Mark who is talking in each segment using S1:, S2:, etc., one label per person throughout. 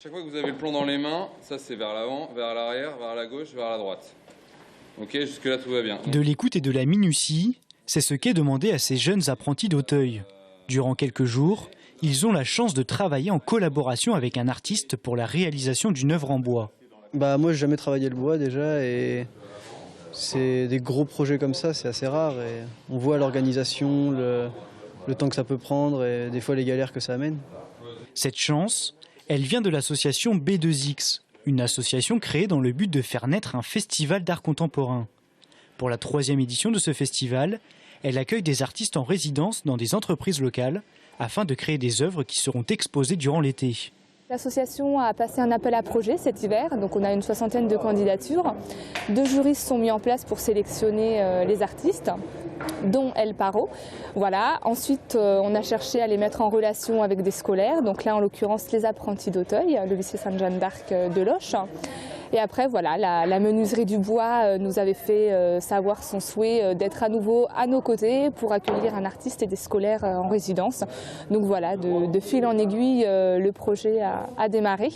S1: Chaque fois que vous avez le plan dans les mains, ça c'est vers l'avant, vers l'arrière, vers la gauche, vers la droite. Ok, jusque-là tout va bien.
S2: De l'écoute et de la minutie, c'est ce qu'est demandé à ces jeunes apprentis d'Auteuil. Durant quelques jours, ils ont la chance de travailler en collaboration avec un artiste pour la réalisation d'une œuvre en bois.
S3: Moi, j'ai jamais travaillé le bois déjà et c'est des gros projets comme ça, c'est assez rare. Et on voit l'organisation, le temps que ça peut prendre et des fois les galères que ça amène.
S2: Cette chance, elle vient de l'association B2X, une association créée dans le but de faire naître un festival d'art contemporain. Pour la 3e édition de ce festival, elle accueille des artistes en résidence dans des entreprises locales afin de créer des œuvres qui seront exposées durant l'été.
S4: L'association a passé un appel à projet cet hiver, donc on a une 60aine de candidatures. 2 jurys sont mis en place pour sélectionner les artistes, dont El Paro. Voilà. Ensuite, on a cherché à les mettre en relation avec des scolaires, donc là en l'occurrence les apprentis d'Auteuil, le lycée Sainte-Jeanne d'Arc de Loches. Et après, voilà, la menuiserie du bois nous avait fait savoir son souhait d'être à nouveau à nos côtés pour accueillir un artiste et des scolaires en résidence. Donc voilà, de fil en aiguille, le projet a démarré.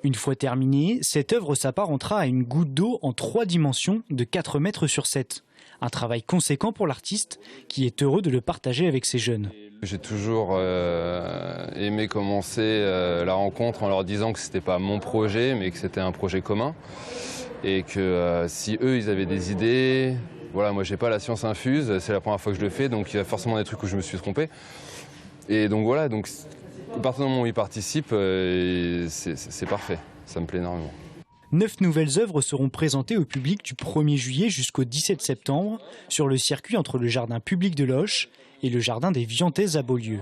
S2: Une fois terminée, cette œuvre s'apparentera à une goutte d'eau en 3 dimensions de 4 mètres sur 7. Un travail conséquent pour l'artiste qui est heureux de le partager avec ses jeunes.
S1: J'ai toujours aimé commencer la rencontre en leur disant que c'était pas mon projet mais que c'était un projet commun et que si eux ils avaient des idées, voilà, moi j'ai pas la science infuse, c'est la première fois que je le fais donc il y a forcément des trucs où je me suis trompé et donc voilà, donc à partir du moment où ils participent c'est parfait, ça me plaît énormément.
S2: 9 nouvelles œuvres seront présentées au public du 1er juillet jusqu'au 17 septembre sur le circuit entre le jardin public de Loches et le jardin des Viantaises à Beaulieu.